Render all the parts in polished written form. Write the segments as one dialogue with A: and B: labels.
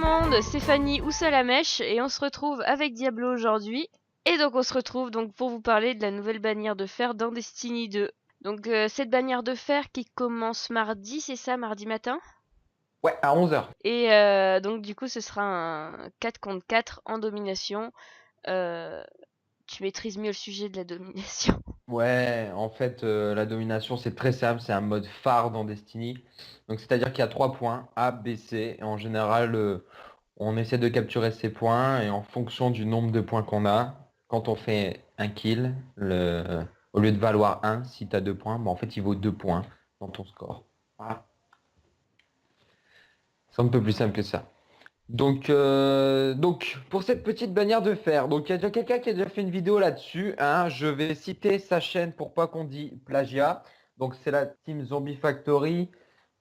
A: monde, c'est Fanny ou Salamèche et on se retrouve avec Diablo aujourd'hui. Et donc on se retrouve donc pour vous parler de la nouvelle bannière de fer dans Destiny 2. Donc cette bannière de fer qui commence mardi, c'est ça, mardi matin?
B: Ouais, à 11 h.
A: Et donc du coup ce sera un 4 contre 4 en domination. Euh, Tu maîtrises mieux le sujet de la domination.
B: Ouais, en fait, la domination, c'est très simple, c'est un mode phare dans Destiny. Donc, c'est-à-dire qu'il y a 3 points, A, B, C, et en général, on essaie de capturer ces points, et en fonction du nombre de points qu'on a, quand on fait un kill, au lieu de valoir 1, si tu as 2 points, bah, en fait, il vaut 2 points dans ton score. Voilà. C'est un peu plus simple que ça. Donc, pour cette petite bannière de fer, donc il y a déjà quelqu'un qui a déjà fait une vidéo là-dessus, hein. Je vais citer sa chaîne pour pas qu'on dise plagiat. Donc c'est la Team Zombie Factory.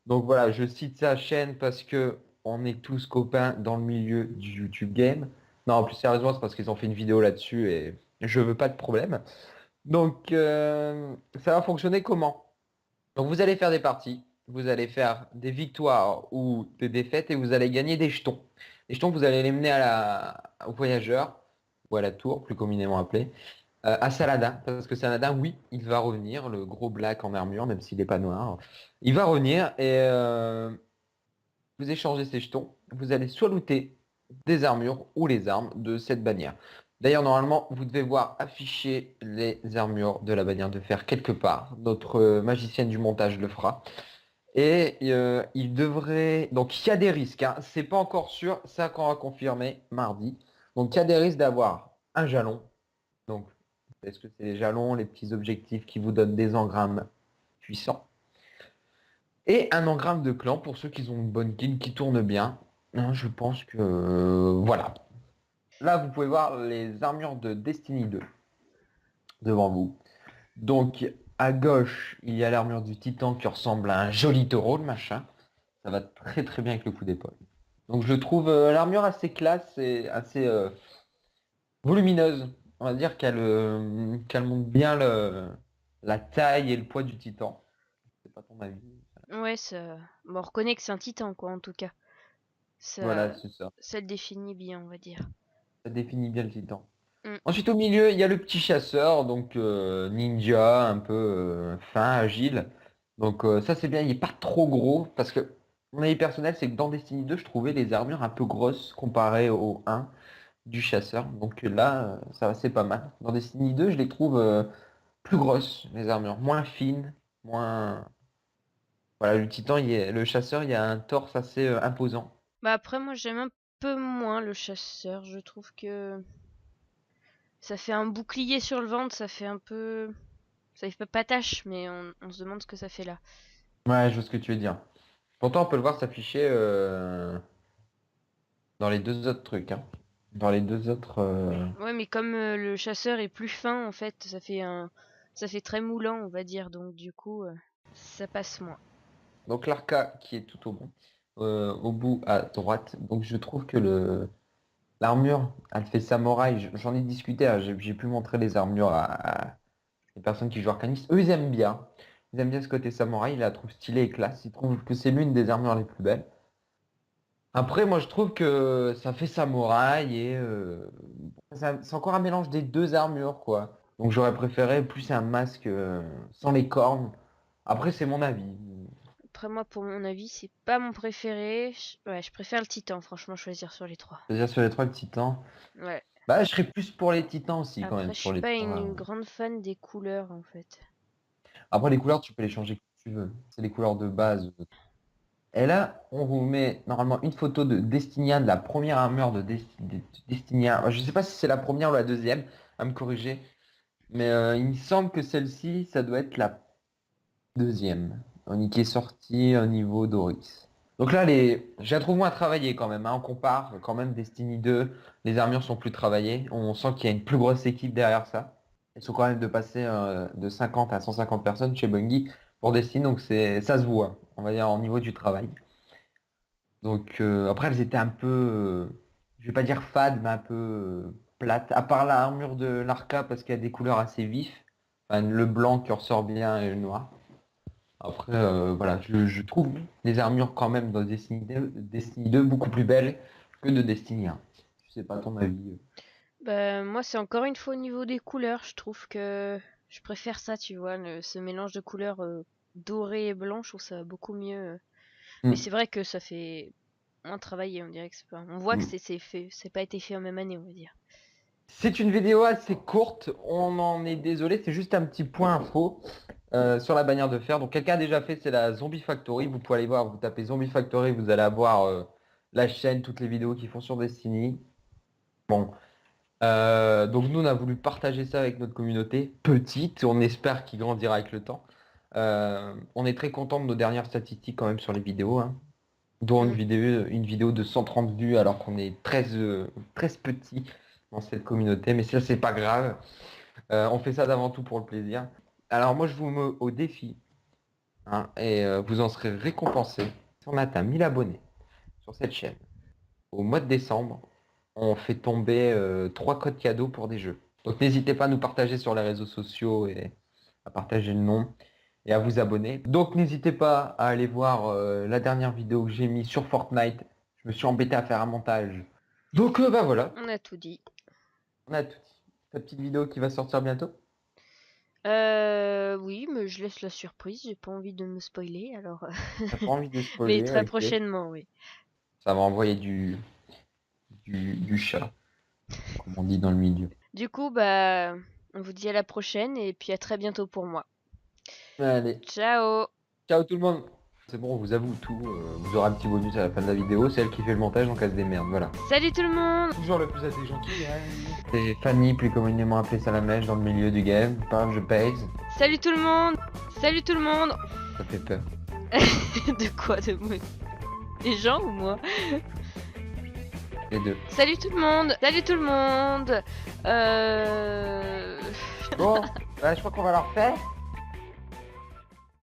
B: Donc voilà, je cite sa chaîne parce que on est tous copains dans le milieu du YouTube game. Non, plus sérieusement, c'est parce qu'ils ont fait une vidéo là-dessus et je veux pas de problème. Donc ça va fonctionner comment? Donc vous allez faire des parties, vous allez faire des victoires ou des défaites et vous allez gagner des jetons. Les jetons, vous allez les mener au voyageur ou à la tour, plus communément appelé, à Saladin. Parce que Saladin, oui, il va revenir, le gros black en armure, même s'il n'est pas noir. Il va revenir et vous échangez ces jetons. Vous allez soit looter des armures ou les armes de cette bannière. D'ailleurs, normalement, vous devez voir afficher les armures de la bannière de fer quelque part. Notre magicienne du montage le fera. Et il devrait. Donc il y a des risques, hein. C'est pas encore sûr, ça qu'on va confirmer mardi. Donc il y a des risques d'avoir un jalon. Donc, est-ce que c'est les jalons, les petits objectifs qui vous donnent des engrammes puissants? Et un engramme de clan pour ceux qui ont une bonne guilde qui tourne bien. Hein, je pense que voilà. Là, vous pouvez voir les armures de Destiny 2 devant vous. Donc à gauche, il y a l'armure du Titan qui ressemble à un joli taureau, le machin. Ça va très très bien avec le coup d'épaule. Donc je trouve l'armure assez classe et assez volumineuse. On va dire qu'elle montre bien la taille et le poids du Titan. C'est pas ton avis.
A: Ouais, ça... Bon, on reconnaît que c'est un titan quoi en tout cas.
B: Voilà,
A: Ça,
B: c'est ça.
A: ça le définit bien, on va dire.
B: Ça définit bien le Titan.
A: Mm.
B: Ensuite, au milieu, il y a le petit chasseur, donc ninja, un peu fin, agile. Donc ça, c'est bien. Il n'est pas trop gros, parce que mon avis personnel, c'est que dans Destiny 2, je trouvais les armures un peu grosses comparées au 1 du chasseur. Donc là, ça, c'est pas mal. Dans Destiny 2, je les trouve plus grosses, les armures. Moins fines, moins... Voilà, le titan, le chasseur, il y a un torse assez imposant.
A: Bah après, moi j'aime un peu moins le chasseur. Je trouve que ça fait un bouclier sur le ventre, ça fait un peu. Ça fait pas tâche, mais on se demande ce que ça fait là.
B: Ouais, je vois ce que tu veux dire. Pourtant, on peut le voir s'afficher dans les deux autres trucs, hein. Dans les deux autres.
A: Ouais, mais comme le chasseur est plus fin, en fait, ça fait très moulant, on va dire. Donc du coup, ça passe moins.
B: Donc l'arca qui est tout au bout à droite. Donc je trouve que l'armure, elle fait samouraï. J'en ai discuté, hein. J'ai pu montrer les armures à les personnes qui jouent Arcanist. Eux, ils aiment bien. Ils aiment bien ce côté samouraï. Ils la trouvent stylée et classe. Ils trouvent que c'est l'une des armures les plus belles. Après, moi, je trouve que ça fait samouraï et c'est encore un mélange des deux armures, quoi. Donc j'aurais préféré plus un masque sans les cornes. Après, c'est mon avis.
A: Après moi, pour mon avis, c'est pas mon préféré. Ouais, je préfère le titan, franchement, choisir sur les trois.
B: C'est-à-dire sur les trois titans.
A: Ouais.
B: Bah, je serais plus pour les titans aussi, quand
A: Après,
B: même,
A: je
B: sur
A: suis
B: les
A: pas
B: trois.
A: une grande fan des couleurs, en fait.
B: Après, les couleurs, tu peux les changer comme tu veux. C'est les couleurs de base. Et là, on vous met normalement une photo de Destinia, de la première armure de Destinia. Je sais pas si c'est la première ou la deuxième, à me corriger. Mais il me semble que celle-ci, ça doit être la deuxième. Qui est sortie au niveau Doris. Donc là, je la trouve moins travaillée quand même, hein. On compare quand même Destiny 2. Les armures sont plus travaillées. On sent qu'il y a une plus grosse équipe derrière ça. Ils sont quand même de passer de 50 à 150 personnes chez Bungie pour Destiny. Donc ça se voit, on va dire, au niveau du travail. Donc après, elles étaient un peu, je vais pas dire fades, mais un peu plates. À part l'armure de l'Arca, parce qu'il y a des couleurs assez vives. Enfin, le blanc qui ressort bien et le noir. Après, voilà, je trouve les armures quand même dans Destiny 2 beaucoup plus belles que de Destiny 1. Je sais pas ton avis.
A: Bah, moi, c'est encore une fois au niveau des couleurs. Je trouve que je préfère ça, tu vois, ce mélange de couleurs dorées et blanches. Je trouve ça beaucoup mieux. Mais
B: Hmm,
A: c'est vrai que ça fait moins travaillé, on dirait que c'est pas. On voit que
B: hmm.
A: c'est fait, c'est pas été fait en même année, on va dire.
B: C'est une vidéo assez courte, on en est désolé, c'est juste un petit point info sur la bannière de fer. Donc quelqu'un a déjà fait, c'est la Zombie Factory. Vous pouvez aller voir, vous tapez Zombie Factory, vous allez avoir la chaîne, toutes les vidéos qu'ils font sur Destiny. Bon, donc nous on a voulu partager ça avec notre communauté petite, on espère qu'il grandira avec le temps. On est très content de nos dernières statistiques quand même sur les vidéos, hein, dont
A: Mm.
B: une vidéo de 130 vues alors qu'on est 13 petits dans cette communauté, mais ça c'est pas grave. On fait ça d'avant tout pour le plaisir. Alors moi je vous mets au défi, hein, et vous en serez récompensé si on atteint 1000 abonnés sur cette chaîne. Au mois de décembre, on fait tomber 3 codes cadeaux pour des jeux. Donc n'hésitez pas à nous partager sur les réseaux sociaux et à partager le nom et à vous abonner. Donc n'hésitez pas à aller voir la dernière vidéo que j'ai mise sur Fortnite. Je me suis embêté à faire un montage. Donc bah voilà,
A: On a tout dit.
B: on a tout dit. Ta petite vidéo qui va sortir bientôt.
A: Oui, mais je laisse la surprise. J'ai pas envie de me spoiler, alors.
B: T'as pas envie de
A: Mais
B: spoiler,
A: très
B: ok.
A: prochainement, oui.
B: Ça va envoyer du chat, comme on dit dans le milieu.
A: Du coup, bah, on vous dit à la prochaine et puis à très bientôt pour moi.
B: Allez,
A: Ciao!
B: ciao tout le monde. C'est bon, on vous avoue tout. Vous aurez un petit bonus à la fin de la vidéo. C'est elle qui fait le montage, donc elle se démerde. Voilà.
A: Salut tout le monde!
B: Toujours le plus intelligent qui gagne. C'est Fanny, plus communément appelée Salamèche dans le milieu du game. Parle, je pèse.
A: Salut tout le monde! Salut tout le monde!
B: Ça fait peur.
A: De quoi de moi? Les gens ou moi?
B: Les deux.
A: Salut tout le monde! Salut tout le monde! Euh...
B: Bon, bah, je crois qu'on va leur faire.